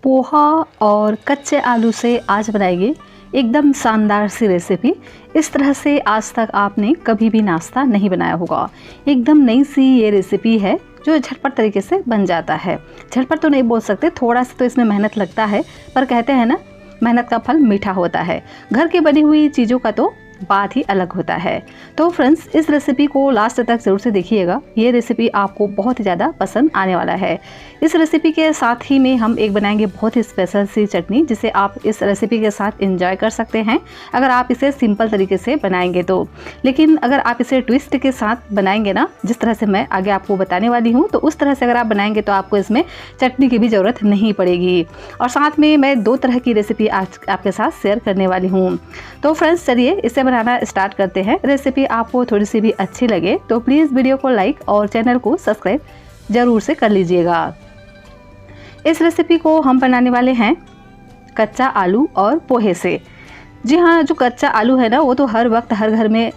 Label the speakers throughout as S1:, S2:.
S1: पोहा और कच्चे आलू से आज बनाएंगे एकदम शानदार सी रेसिपी। इस तरह से आज तक आपने कभी भी नाश्ता नहीं बनाया होगा। एकदम नई सी ये रेसिपी है जो झटपट तरीके से बन जाता है। झटपट तो नहीं बोल सकते, थोड़ा सा तो इसमें मेहनत लगता है, पर कहते हैं ना, मेहनत का फल मीठा होता है। घर की बनी हुई चीज़ों का तो बात ही अलग होता है। तो फ्रेंड्स, इस रेसिपी को लास्ट तक ज़रूर से देखिएगा। ये रेसिपी आपको बहुत ही ज़्यादा पसंद आने वाला है। इस रेसिपी के साथ ही में हम एक बनाएंगे बहुत ही स्पेशल सी चटनी, जिसे आप इस रेसिपी के साथ एंजॉय कर सकते हैं अगर आप इसे सिंपल तरीके से बनाएंगे तो। लेकिन अगर आप इसे ट्विस्ट के साथ बनाएंगे ना, जिस तरह से मैं आगे आपको बताने वाली हूँ, तो उस तरह से अगर आप बनाएंगे तो आपको इसमें चटनी की भी ज़रूरत नहीं पड़ेगी। और साथ में मैं 2 तरह की रेसिपी आज आपके साथ शेयर करने वाली हूँ। तो फ्रेंड्स, चलिए इसे बनाना स्टार्ट करते हैं। रेसिपी आपको थोड़ी सी भी अच्छी लगे तो प्लीज़ वीडियो को लाइक और चैनल को सब्सक्राइब ज़रूर से कर लीजिएगा। इस रेसिपी को हम बनाने वाले हैं कच्चा आलू और पोहे से। जी हाँ, जो कच्चा आलू है ना, वो तो हर वक्त हर घर में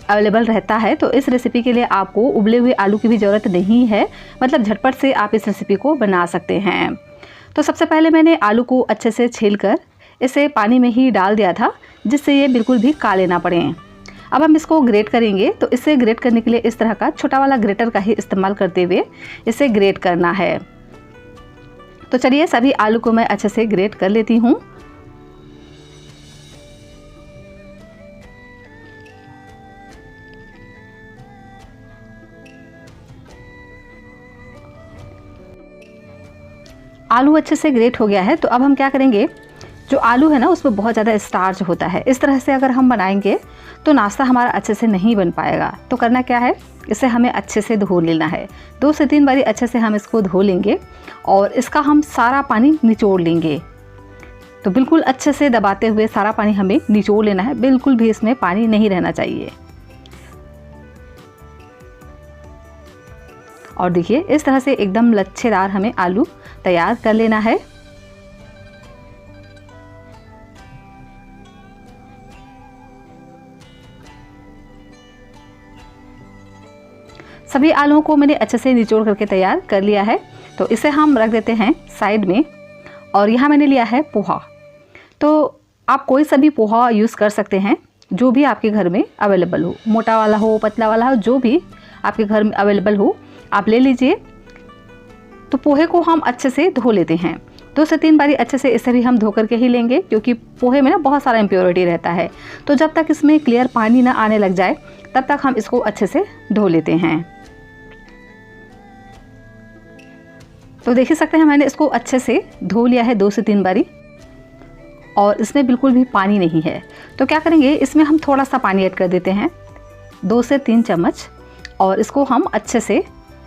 S1: अवेलेबल रहता है। तो इस रेसिपी के लिए आपको उबले हुए आलू की भी ज़रूरत नहीं है, मतलब झटपट से आप इस रेसिपी को बना सकते हैं। तो सबसे पहले मैंने आलू को अच्छे से छीलकर इसे पानी में ही डाल दिया था, जिससे ये बिल्कुल भी काले ना पड़े। अब हम इसको ग्रेट करेंगे, तो इसे ग्रेट करने के लिए इस तरह का छोटा वाला ग्रेटर का ही इस्तेमाल करते हुए इसे ग्रेट करना है। तो चलिए सभी आलू को मैं अच्छे से ग्रेट कर लेती हूँ। आलू अच्छे से ग्रेट हो गया है। तो अब हम क्या करेंगे, जो आलू है ना, उसमें बहुत ज़्यादा स्टार्च होता है। इस तरह से अगर हम बनाएंगे तो नाश्ता हमारा अच्छे से नहीं बन पाएगा। तो करना क्या है, इसे हमें अच्छे से धो लेना है। 2 से 3 बारी अच्छे से हम इसको धो लेंगे और इसका हम सारा पानी निचोड़ लेंगे। तो बिल्कुल अच्छे से दबाते हुए सारा पानी हमें निचोड़ लेना है, बिल्कुल भी इसमें पानी नहीं रहना चाहिए। और देखिए, इस तरह से एकदम लच्छेदार हमें आलू तैयार कर लेना है। सभी आलूओं को मैंने अच्छे से निचोड़ करके तैयार कर लिया है। तो इसे हम रख देते हैं साइड में। और यहाँ मैंने लिया है पोहा। तो आप कोई सा भी पोहा यूज़ कर सकते हैं, जो भी आपके घर में अवेलेबल हो, मोटा वाला हो, पतला वाला हो, जो भी आपके घर में अवेलेबल हो आप ले लीजिए। तो पोहे को हम अच्छे से धो लेते हैं। 2 से 3 बारी अच्छे से इसे भी हम धो करके ही लेंगे, क्योंकि पोहे में ना बहुत सारा इम्प्योरिटी रहता है। तो जब तक इसमें क्लियर पानी ना आने लग जाए तब तक हम इसको अच्छे से धो लेते हैं। तो देख ही सकते हैं, मैंने इसको अच्छे से धो लिया है 2 से 3 बारी, और इसमें बिल्कुल भी पानी नहीं है। तो क्या करेंगे, इसमें हम थोड़ा सा पानी ऐड कर देते हैं, 2 से 3 चम्मच, और इसको हम अच्छे से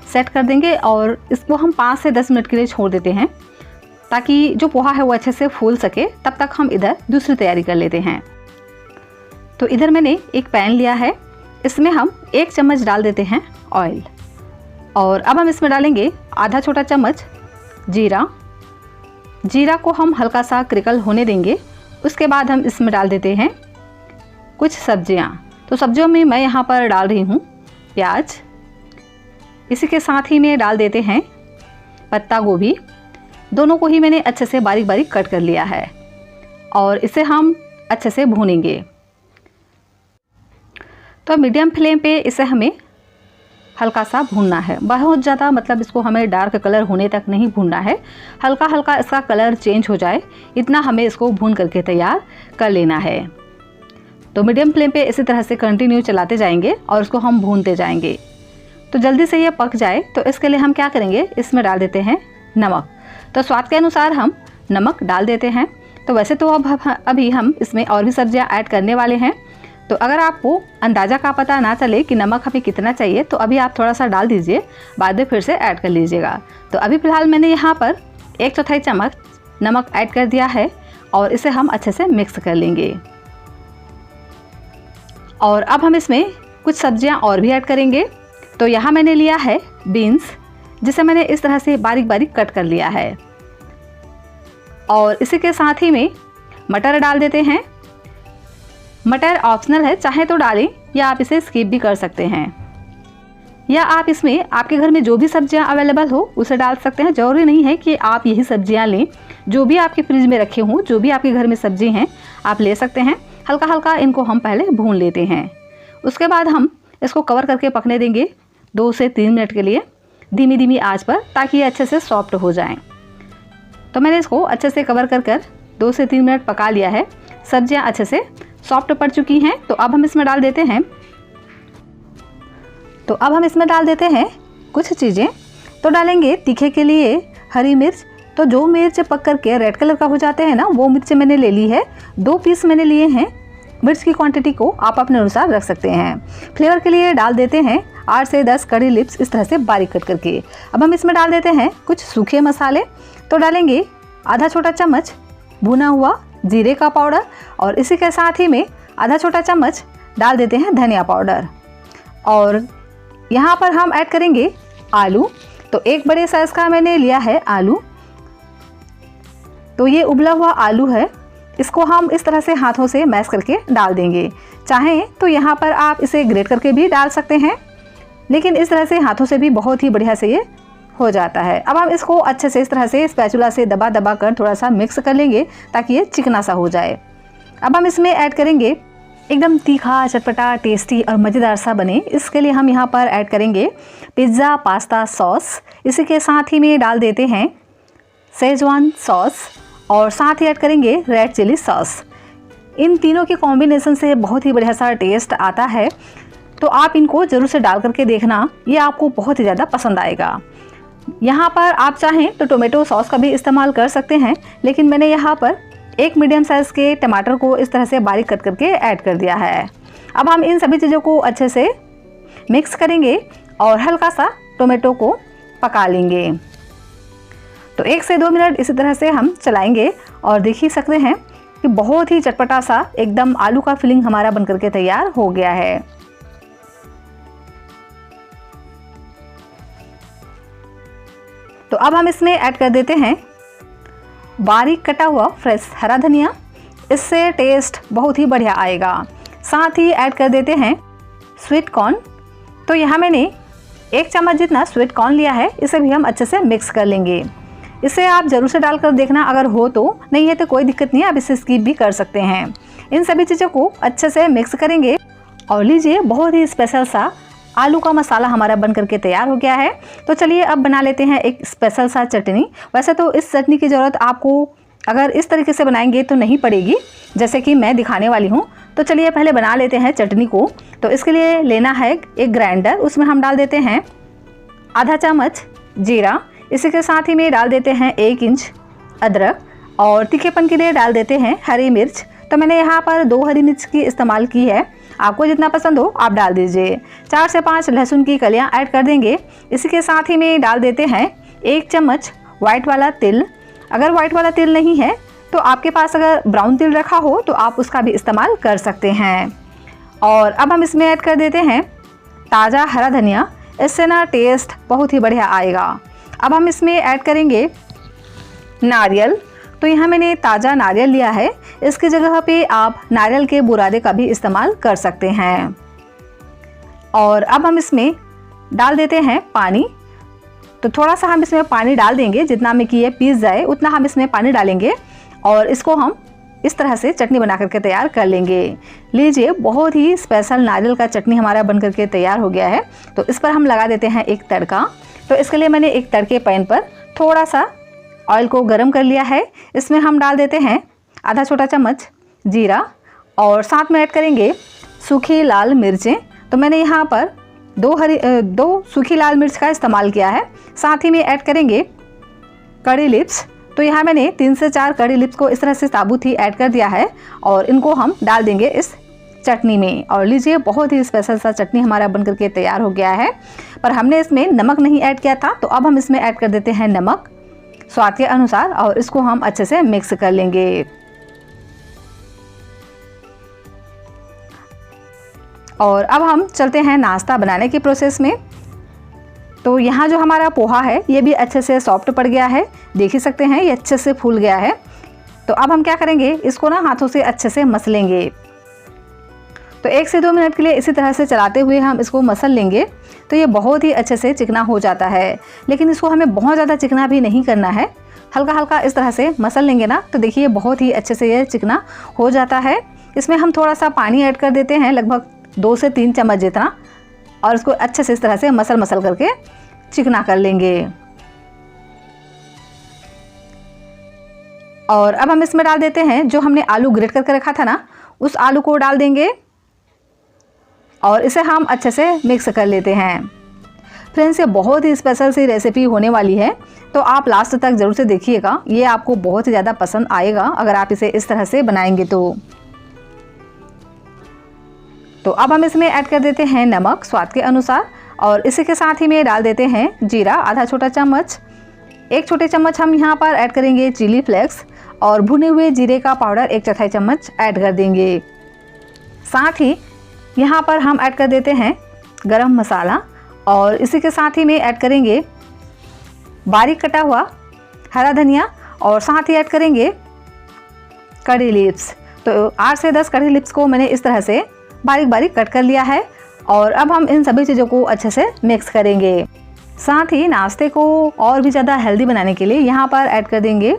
S1: सेट कर देंगे। और इसको हम 5 से 10 मिनट के लिए छोड़ देते हैं, ताकि जो पोहा है वो अच्छे से फूल सके। तब तक हम इधर दूसरी तैयारी कर लेते हैं। तो इधर मैंने एक पैन लिया है, इसमें हम 1 चम्मच डाल देते हैं ऑयल। और अब हम इसमें डालेंगे आधा छोटा चम्मच जीरा। जीरा को हम हल्का सा क्रिकल होने देंगे। उसके बाद हम इसमें डाल देते हैं कुछ सब्जियां। तो सब्जियों में मैं यहाँ पर डाल रही हूँ प्याज। इसी के साथ ही में डाल देते हैं पत्ता गोभी। दोनों को ही मैंने अच्छे से बारीक बारीक कट कर लिया है, और इसे हम अच्छे से भूनेंगे। तो मीडियम फ्लेम पे इसे हमें हल्का सा भूनना है, बहुत ज़्यादा मतलब इसको हमें डार्क कलर होने तक नहीं भूनना है। हल्का हल्का इसका कलर चेंज हो जाए, इतना हमें इसको भून करके तैयार कर लेना है। तो मीडियम फ्लेम पे इसी तरह से कंटिन्यू चलाते जाएंगे और इसको हम भूनते जाएंगे। तो जल्दी से ये पक जाए, तो इसके लिए हम क्या करेंगे, इसमें डाल देते हैं नमक। तो स्वाद के अनुसार हम नमक डाल देते हैं। तो वैसे तो अभी हम इसमें और भी सब्जियाँ ऐड करने वाले हैं। तो अगर आपको अंदाज़ा का पता ना चले कि नमक हमें कितना चाहिए, तो अभी आप थोड़ा सा डाल दीजिए, बाद में फिर से ऐड कर लीजिएगा। तो अभी फ़िलहाल मैंने यहाँ पर 1/4 चम्मच नमक ऐड कर दिया है, और इसे हम अच्छे से मिक्स कर लेंगे। और अब हम इसमें कुछ सब्जियाँ और भी ऐड करेंगे। तो यहाँ मैंने लिया है बीन्स, जिसे मैंने इस तरह से बारीक बारीक कट कर लिया है। और इसी के साथ ही में मटर डाल देते हैं। मटर ऑप्शनल है, चाहे तो डालें या आप इसे स्किप भी कर सकते हैं। या आप इसमें आपके घर में जो भी सब्जियां अवेलेबल हो उसे डाल सकते हैं। जरूरी नहीं है कि आप यही सब्जियां लें, जो भी आपके फ्रिज में रखे हों, जो भी आपके घर में सब्जी हैं आप ले सकते हैं। हल्का हल्का इनको हम पहले भून लेते हैं। उसके बाद हम इसको कवर करके पकने देंगे 2 से 3 मिनट के लिए धीमी धीमी आंच पर, ताकि ये अच्छे से सॉफ्ट हो जाएं। तो मैंने इसको अच्छे से कवर कर 2 से 3 मिनट पका लिया है। सब्जियां अच्छे से सॉफ्ट पड़ चुकी हैं। तो अब हम इसमें डाल देते हैं कुछ चीज़ें। तो डालेंगे तीखे के लिए हरी मिर्च। तो जो मिर्च पक करके रेड कलर का हो जाते हैं ना, वो मिर्च मैंने ले ली है। 2 पीस मैंने लिए हैं। मिर्च की क्वांटिटी को आप अपने अनुसार रख सकते हैं। फ्लेवर के लिए डाल देते हैं 8 से 10 कड़ी लिप्स, इस तरह से बारीक कट करके। अब हम इसमें डाल देते हैं कुछ सूखे मसाले। तो डालेंगे आधा छोटा चम्मच भुना हुआ जीरे का पाउडर, और इसी के साथ ही में आधा छोटा चम्मच डाल देते हैं धनिया पाउडर। और यहाँ पर हम ऐड करेंगे आलू। तो 1 बड़े साइज का मैंने लिया है आलू। तो ये उबला हुआ आलू है, इसको हम इस तरह से हाथों से मैश करके डाल देंगे। चाहें तो यहाँ पर आप इसे ग्रेट करके भी डाल सकते हैं, लेकिन इस तरह से हाथों से भी बहुत ही बढ़िया से ये हो जाता है। अब हम इसको अच्छे से इस तरह से स्पैचुला से दबा दबा कर थोड़ा सा मिक्स कर लेंगे, ताकि ये चिकना सा हो जाए। अब हम इसमें ऐड करेंगे एकदम तीखा, चटपटा, टेस्टी और मज़ेदार सा बने, इसके लिए हम यहाँ पर ऐड करेंगे पिज़्ज़ा पास्ता सॉस। इसी के साथ ही में डाल देते हैं शेजवान सॉस, और साथ ही ऐड करेंगे रेड चिली सॉस। इन तीनों के कॉम्बिनेशन से बहुत ही बढ़िया सा टेस्ट आता है। तो आप इनको ज़रूर से डाल करके देखना, ये आपको बहुत ही ज़्यादा पसंद आएगा। यहाँ पर आप चाहें तो टोमेटो सॉस का भी इस्तेमाल कर सकते हैं, लेकिन मैंने यहाँ पर 1 मीडियम साइज़ के टमाटर को इस तरह से बारीक कट करके ऐड कर दिया है। अब हम इन सभी चीज़ों को अच्छे से मिक्स करेंगे और हल्का सा टोमेटो को पका लेंगे। तो 1 से 2 मिनट इसी तरह से हम चलाएंगे, और देख ही सकते हैं कि बहुत ही चटपटा सा एकदम आलू का फिलिंग हमारा बनकर के तैयार हो गया है। तो अब हम इसमें ऐड कर देते हैं बारीक कटा हुआ फ्रेश हरा धनिया, इससे टेस्ट बहुत ही बढ़िया आएगा। साथ ही ऐड कर देते हैं स्वीट कॉर्न। तो यहाँ मैंने 1 चम्मच जितना स्वीट कॉर्न लिया है, इसे भी हम अच्छे से मिक्स कर लेंगे। इसे आप ज़रूर से डालकर देखना, अगर हो तो, नहीं है तो कोई दिक्कत नहीं है, आप इसे स्किप भी कर सकते हैं। इन सभी चीज़ों को अच्छे से मिक्स करेंगे, और लीजिए बहुत ही स्पेशल सा आलू का मसाला हमारा बन करके तैयार हो गया है। तो चलिए अब बना लेते हैं एक स्पेशल सा चटनी। वैसे तो इस चटनी की ज़रूरत आपको अगर इस तरीके से बनाएंगे तो नहीं पड़ेगी, जैसे कि मैं दिखाने वाली हूँ। तो चलिए पहले बना लेते हैं चटनी को। तो इसके लिए लेना है एक ग्राइंडर, उसमें हम डाल देते हैं आधा चम्मच जीरा। इसी के साथ ही में डाल देते हैं 1 इंच अदरक, और तीखेपन के लिए डाल देते हैं हरी मिर्च। तो मैंने यहाँ पर 2 हरी मिर्च की इस्तेमाल की है, आपको जितना पसंद हो आप डाल दीजिए। 4 से 5 लहसुन की कलियाँ ऐड कर देंगे। इसी के साथ ही में डाल देते हैं 1 चम्मच वाइट वाला तिल। अगर वाइट वाला तिल नहीं है तो आपके पास अगर ब्राउन तिल रखा हो तो आप उसका भी इस्तेमाल कर सकते हैं। और अब हम इसमें ऐड कर देते हैं ताज़ा हरा धनिया, इससे ना टेस्ट बहुत ही बढ़िया आएगा। अब हम इसमें ऐड करेंगे नारियल। तो यहाँ मैंने ताज़ा नारियल लिया है, इसकी जगह पे आप नारियल के बुरादे का भी इस्तेमाल कर सकते हैं। और अब हम इसमें डाल देते हैं पानी। तो थोड़ा सा हम इसमें पानी डाल देंगे, जितना में कि ये पीस जाए उतना हम इसमें पानी डालेंगे, और इसको हम इस तरह से चटनी बना करके तैयार कर लेंगे। लीजिए बहुत ही स्पेशल नारियल का चटनी हमारा बन करके तैयार हो गया है। तो इस पर हम लगा देते हैं एक तड़का। तो इसके लिए मैंने एक तड़के पैन पर थोड़ा सा ऑयल को गरम कर लिया है। इसमें हम डाल देते हैं आधा छोटा चम्मच जीरा, और साथ में ऐड करेंगे सूखी लाल मिर्चें। तो मैंने यहाँ पर 2 सूखी लाल मिर्च का इस्तेमाल किया है। साथ ही में ऐड करेंगे कड़ी लिप्स। तो यहाँ मैंने 3 से 4 कड़ी लिप्स को इस तरह से साबुत ही ऐड कर दिया है, और इनको हम डाल देंगे इस चटनी में। और लीजिए बहुत ही स्पेशल सा चटनी हमारा बनकर के तैयार हो गया है। पर हमने इसमें नमक नहीं ऐड किया था, तो अब हम इसमें ऐड कर देते हैं नमक स्वाद के अनुसार, और इसको हम अच्छे से मिक्स कर लेंगे। और अब हम चलते हैं नाश्ता बनाने की प्रोसेस में। तो यहाँ जो हमारा पोहा है ये भी अच्छे से सॉफ्ट पड़ गया है, देख ही सकते हैं ये अच्छे से फूल गया है। तो अब हम क्या करेंगे, इसको ना हाथों से अच्छे से मसलेंगे। तो 1 से 2 मिनट के लिए इसी तरह से चलाते हुए हम इसको मसल लेंगे तो ये बहुत ही अच्छे से चिकना हो जाता है। लेकिन इसको हमें बहुत ज़्यादा चिकना भी नहीं करना है, हल्का हल्का इस तरह से मसल लेंगे ना तो देखिए बहुत ही अच्छे से ये चिकना हो जाता है। इसमें हम थोड़ा सा पानी ऐड कर देते हैं, लगभग 2 से 3 चम्मच जितना, और इसको अच्छे से इस तरह से मसल करके चिकना कर लेंगे। और अब हम इसमें डाल देते हैं जो हमने आलू ग्रेट करके रखा था ना, उस आलू को डाल देंगे और इसे हम अच्छे से मिक्स कर लेते हैं। फ्रेंड्स, ये बहुत ही स्पेशल सी रेसिपी होने वाली है, तो आप लास्ट तक ज़रूर से देखिएगा, ये आपको बहुत ही ज़्यादा पसंद आएगा अगर आप इसे इस तरह से बनाएंगे तो अब हम इसमें ऐड कर देते हैं नमक स्वाद के अनुसार, और इसी के साथ ही में डाल देते हैं जीरा आधा छोटा चम्मच। 1 छोटे चम्मच हम यहाँ पर ऐड करेंगे चिली फ्लेक्स, और भुने हुए जीरे का पाउडर 1/4 चम्मच ऐड कर देंगे। साथ ही यहाँ पर हम ऐड कर देते हैं गरम मसाला, और इसी के साथ ही में ऐड करेंगे बारीक कटा हुआ हरा धनिया, और साथ ही ऐड करेंगे कड़ी लिप्स। तो 8 से 10 कड़ी लिप्स को मैंने इस तरह से बारीक बारीक कट कर लिया है, और अब हम इन सभी चीज़ों को अच्छे से मिक्स करेंगे। साथ ही नाश्ते को और भी ज़्यादा हेल्दी बनाने के लिए यहाँ पर ऐड कर देंगे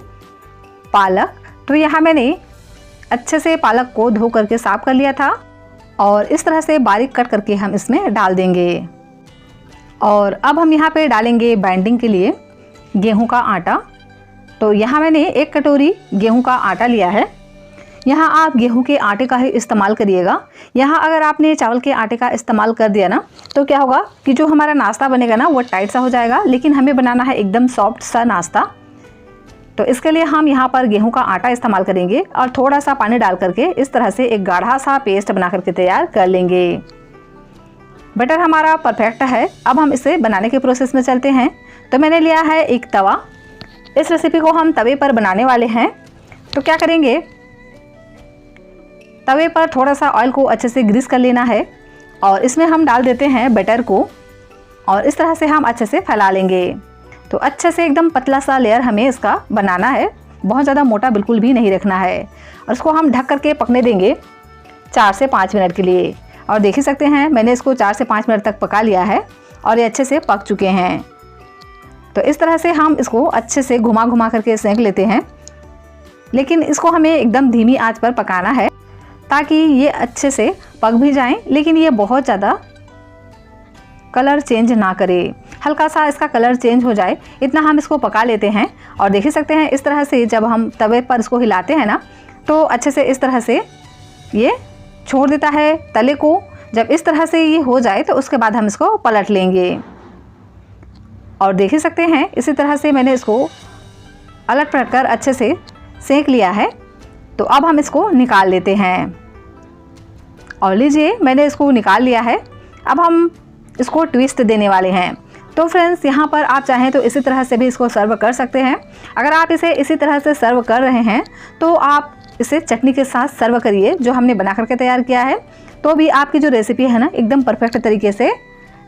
S1: पालक। तो यहाँ मैंने अच्छे से पालक को धो करके साफ कर लिया था, और इस तरह से बारीक कट करके हम इसमें डाल देंगे। और अब हम यहाँ पे डालेंगे बाइंडिंग के लिए गेहूं का आटा। तो यहाँ मैंने 1 कटोरी गेहूं का आटा लिया है। यहाँ आप गेहूं के आटे का ही इस्तेमाल करिएगा। यहाँ अगर आपने चावल के आटे का इस्तेमाल कर दिया ना तो क्या होगा कि जो हमारा नाश्ता बनेगा ना वो टाइट सा हो जाएगा, लेकिन हमें बनाना है एकदम सॉफ्ट सा नाश्ता। तो इसके लिए हम यहाँ पर गेहूं का आटा इस्तेमाल करेंगे, और थोड़ा सा पानी डाल करके इस तरह से एक गाढ़ा सा पेस्ट बना करके तैयार कर लेंगे। बटर हमारा परफेक्ट है। अब हम इसे बनाने के प्रोसेस में चलते हैं। तो मैंने लिया है एक तवा। इस रेसिपी को हम तवे पर बनाने वाले हैं। तो क्या करेंगे, तवे पर थोड़ा सा ऑयल को अच्छे से ग्रीस कर लेना है, और इसमें हम डाल देते हैं बटर को, और इस तरह से हम अच्छे से फैला लेंगे। तो अच्छे से एकदम पतला सा लेयर हमें इसका बनाना है, बहुत ज़्यादा मोटा बिल्कुल भी नहीं रखना है। और इसको हम ढक करके पकने देंगे 4 से 5 मिनट के लिए। और देख ही सकते हैं मैंने इसको 4 से 5 मिनट तक पका लिया है, और ये अच्छे से पक चुके हैं। तो इस तरह से हम इसको अच्छे से घुमा घुमा करके सेंक लेते हैं, लेकिन इसको हमें एकदम धीमी आंच पर पकाना है ताकि ये अच्छे से पक भी जाएं, लेकिन ये बहुत ज़्यादा कलर चेंज ना करे। हल्का सा इसका कलर चेंज हो जाए इतना हम इसको पका लेते हैं। और देख ही सकते हैं इस तरह से जब हम तवे पर इसको हिलाते हैं ना तो अच्छे से इस तरह से ये छोड़ देता है तले को। जब इस तरह से ये हो जाए तो उसके बाद हम इसको पलट लेंगे। और देख ही सकते हैं इसी तरह से मैंने इसको अलट पलट कर अच्छे से सेंक लिया है। तो अब हम इसको निकाल लेते हैं, और लीजिए मैंने इसको निकाल लिया है। अब हम इसको ट्विस्ट देने वाले हैं। तो फ्रेंड्स, यहाँ पर आप चाहें तो इसी तरह से भी इसको सर्व कर सकते हैं। अगर आप इसे इसी तरह से सर्व कर रहे हैं तो आप इसे चटनी के साथ सर्व करिए जो हमने बना करके तैयार किया है, तो भी आपकी जो रेसिपी है ना एकदम परफेक्ट तरीके से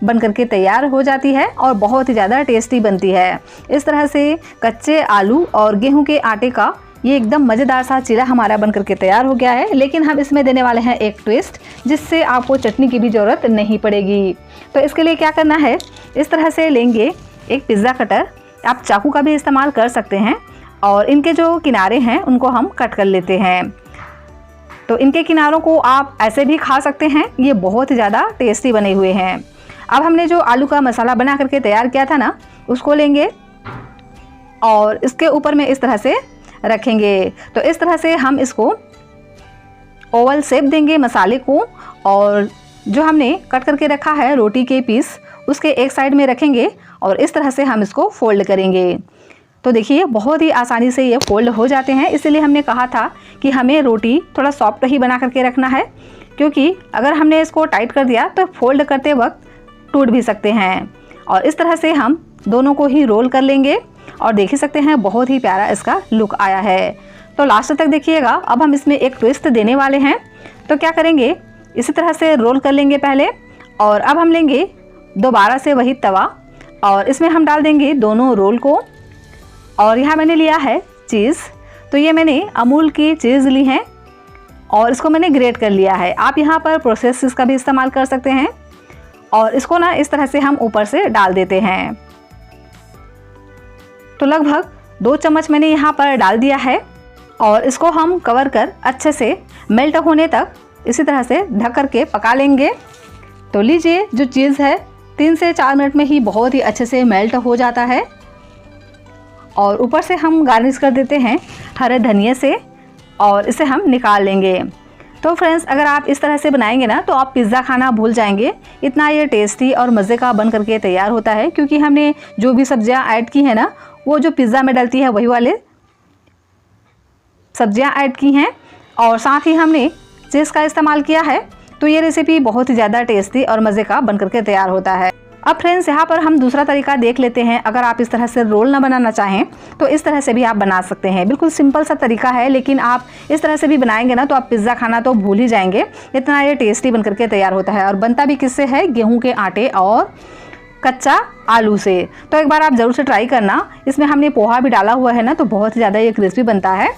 S1: बन करके तैयार हो जाती है और बहुत ही ज़्यादा टेस्टी बनती है। इस तरह से कच्चे आलू और गेहूं के आटे का ये एकदम मज़ेदार सा चीला हमारा बन करके तैयार हो गया है। लेकिन हम इसमें देने वाले हैं एक ट्विस्ट, जिससे आपको चटनी की भी ज़रूरत नहीं पड़ेगी। तो इसके लिए क्या करना है, इस तरह से लेंगे एक पिज़्ज़ा कटर, आप चाकू का भी इस्तेमाल कर सकते हैं, और इनके जो किनारे हैं उनको हम कट कर लेते हैं। तो इनके किनारों को आप ऐसे भी खा सकते हैं, ये बहुत ही ज़्यादा टेस्टी बने हुए हैं। अब हमने जो आलू का मसाला बना करके तैयार किया था ना, उसको लेंगे और इसके ऊपर में इस तरह से रखेंगे। तो इस तरह से हम इसको ओवल शेप देंगे मसाले को, और जो हमने कट करके रखा है रोटी के पीस उसके एक साइड में रखेंगे, और इस तरह से हम इसको फोल्ड करेंगे। तो देखिए बहुत ही आसानी से ये फोल्ड हो जाते हैं। इसलिए हमने कहा था कि हमें रोटी थोड़ा सॉफ्ट ही बना करके रखना है, क्योंकि अगर हमने इसको टाइट कर दिया तो फोल्ड करते वक्त टूट भी सकते हैं। और इस तरह से हम दोनों को ही रोल कर लेंगे, और देख ही सकते हैं बहुत ही प्यारा इसका लुक आया है। तो लास्ट तक देखिएगा। अब हम इसमें एक ट्विस्ट देने वाले हैं। तो क्या करेंगे, इसी तरह से रोल कर लेंगे पहले, और अब हम लेंगे दोबारा से वही तवा, और इसमें हम डाल देंगे दोनों रोल को। और यहाँ मैंने लिया है चीज़। तो ये मैंने अमूल की चीज़ ली है, और इसको मैंने ग्रेट कर लिया है। आप यहाँ पर प्रोसेस का भी इस्तेमाल कर सकते हैं। और इसको ना इस तरह से हम ऊपर से डाल देते हैं। तो लगभग 2 चम्मच मैंने यहाँ पर डाल दिया है और इसको हम कवर कर अच्छे से मेल्ट होने तक इसी तरह से ढक करके पका लेंगे। तो लीजिए, जो चीज़ है 3 से 4 मिनट में ही बहुत ही अच्छे से मेल्ट हो जाता है। और ऊपर से हम गार्निश कर देते हैं हरे धनिए से और इसे हम निकाल लेंगे। तो फ्रेंड्स, अगर आप इस तरह से बनाएंगे ना तो आप पिज़्ज़ा खाना भूल जाएंगे, इतना ये टेस्टी और मज़े का बन करके तैयार होता है। क्योंकि हमने जो भी सब्जियां ऐड की हैं ना, वो जो पिज़्ज़ा में डलती है वही वाले सब्जियां ऐड की हैं और साथ ही हमने चीज़ का इस्तेमाल किया है। तो ये रेसिपी बहुत ही ज़्यादा टेस्टी और मज़े का बन करके तैयार होता है। अब फ्रेंड्स, यहाँ पर हम दूसरा तरीका देख लेते हैं। अगर आप इस तरह से रोल ना बनाना चाहें तो इस तरह से भी आप बना सकते हैं। बिल्कुल सिंपल सा तरीका है, लेकिन आप इस तरह से भी बनाएंगे ना तो आप पिज़्ज़ा खाना तो भूल ही जाएंगे, इतना ये टेस्टी बन करके तैयार होता है। और बनता भी किससे है? गेहूँ के आटे और कच्चा आलू से। तो एक बार आप ज़रूर से ट्राई करना। इसमें हमने पोहा भी डाला हुआ है ना, तो बहुत ही ज़्यादा ये क्रिस्पी बनता है।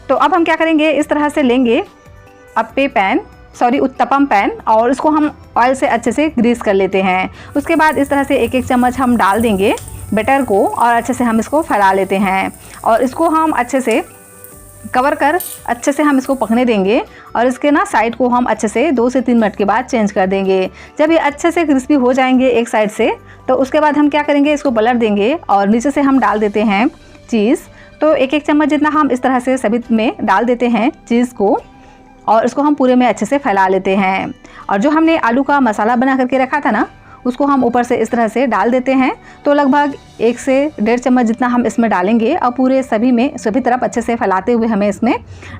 S1: तो अब हम क्या करेंगे, इस तरह से लेंगे उत्तपम पैन और इसको हम ऑयल से अच्छे से ग्रीस कर लेते हैं। उसके बाद इस तरह से 1-1 चम्मच हम डाल देंगे बैटर को और अच्छे से हम इसको फैला लेते हैं और इसको हम अच्छे से कवर कर अच्छे से हम इसको पकने देंगे। और इसके ना साइड को हम अच्छे से 2 से 3 मिनट के बाद चेंज कर देंगे। जब ये अच्छे से क्रिस्पी हो जाएंगे एक साइड से, तो उसके बाद हम क्या करेंगे, इसको पलट देंगे और नीचे से हम डाल देते हैं चीज़। तो 1-1 चम्मच जितना हम इस तरह से सभी में डाल देते हैं चीज़ को और इसको हम पूरे में अच्छे से फैला लेते हैं। और जो हमने आलू का मसाला बना करके रखा था ना, उसको हम ऊपर से इस तरह से डाल देते हैं। तो लगभग 1 से 1.5 चम्मच जितना हम इसमें डालेंगे और पूरे सभी तरफ अच्छे से फैलाते हुए हमें इसमें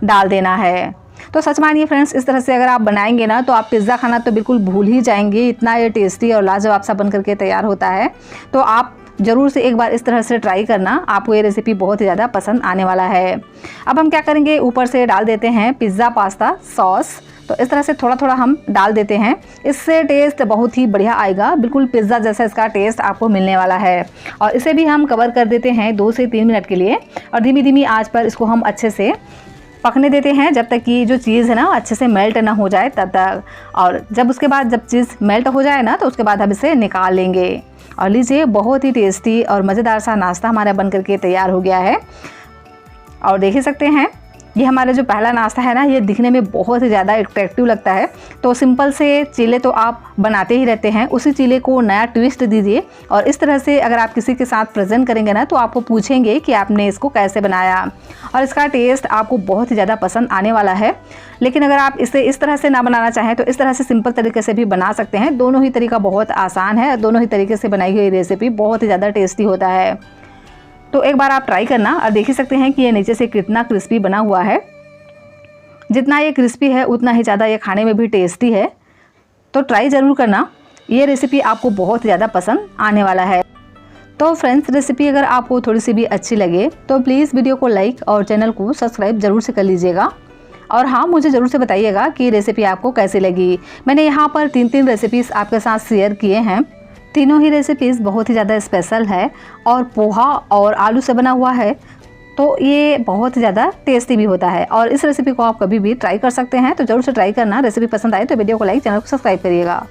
S1: डाल देना है। तो सच मानिए फ्रेंड्स, इस तरह से अगर आप बनाएंगे ना तो आप पिज़्ज़ा खाना तो बिल्कुल भूल ही जाएंगे, इतना ये टेस्टी और लाजवाब सा बन करके तैयार होता है। तो आप ज़रूर से एक बार इस तरह से ट्राई करना, आपको ये रेसिपी बहुत ही ज़्यादा पसंद आने वाला है। अब हम क्या करेंगे, ऊपर से डाल देते हैं पिज़्ज़ा पास्ता सॉस। तो इस तरह से थोड़ा थोड़ा हम डाल देते हैं, इससे टेस्ट बहुत ही बढ़िया आएगा, बिल्कुल पिज़्ज़ा जैसा इसका टेस्ट आपको मिलने वाला है। और इसे भी हम कवर कर देते हैं 2 से 3 मिनट के लिए और धीमी धीमी आंच पर इसको हम अच्छे से पकने देते हैं जब तक कि जो चीज़ है ना अच्छे से मेल्ट ना हो जाए तब तक। और जब चीज़ मेल्ट हो जाए ना तो उसके बाद हम इसे निकाल लेंगे। और लीजिए, बहुत ही टेस्टी और मज़ेदार सा नाश्ता हमारा बन करके तैयार हो गया है। और देख ही सकते हैं, ये हमारा जो पहला नाश्ता है ना, ये दिखने में बहुत ही ज़्यादा अट्रैक्टिव लगता है। तो सिंपल से चीले तो आप बनाते ही रहते हैं, उसी चीले को नया ट्विस्ट दीजिए। और इस तरह से अगर आप किसी के साथ प्रेजेंट करेंगे ना तो आपको पूछेंगे कि आपने इसको कैसे बनाया और इसका टेस्ट आपको बहुत ही ज़्यादा पसंद आने वाला है। लेकिन अगर आप इसे इस तरह से ना बनाना चाहें तो इस तरह से सिंपल तरीके से भी बना सकते हैं। दोनों ही तरीका बहुत आसान है, दोनों ही तरीके से बनाई हुई रेसिपी बहुत ही ज़्यादा टेस्टी होता है। तो एक बार आप ट्राई करना और देख ही सकते हैं कि ये नीचे से कितना क्रिस्पी बना हुआ है। जितना ये क्रिस्पी है उतना ही ज़्यादा ये खाने में भी टेस्टी है। तो ट्राई ज़रूर करना, ये रेसिपी आपको बहुत ज़्यादा पसंद आने वाला है। तो फ्रेंड्स, रेसिपी अगर आपको थोड़ी सी भी अच्छी लगे तो प्लीज़ वीडियो को लाइक और चैनल को सब्सक्राइब ज़रूर से कर लीजिएगा। और हाँ, मुझे ज़रूर से बताइएगा कि रेसिपी आपको कैसी लगी। मैंने यहाँ पर 3 रेसिपीज़ आपके साथ शेयर किए हैं। तीनों ही रेसिपीज़ बहुत ही ज़्यादा स्पेशल है और पोहा और आलू से बना हुआ है, तो ये बहुत ज़्यादा टेस्टी भी होता है। और इस रेसिपी को आप कभी भी ट्राई कर सकते हैं, तो ज़रूर से ट्राई करना। रेसिपी पसंद आए तो वीडियो को लाइक, चैनल को सब्सक्राइब करिएगा।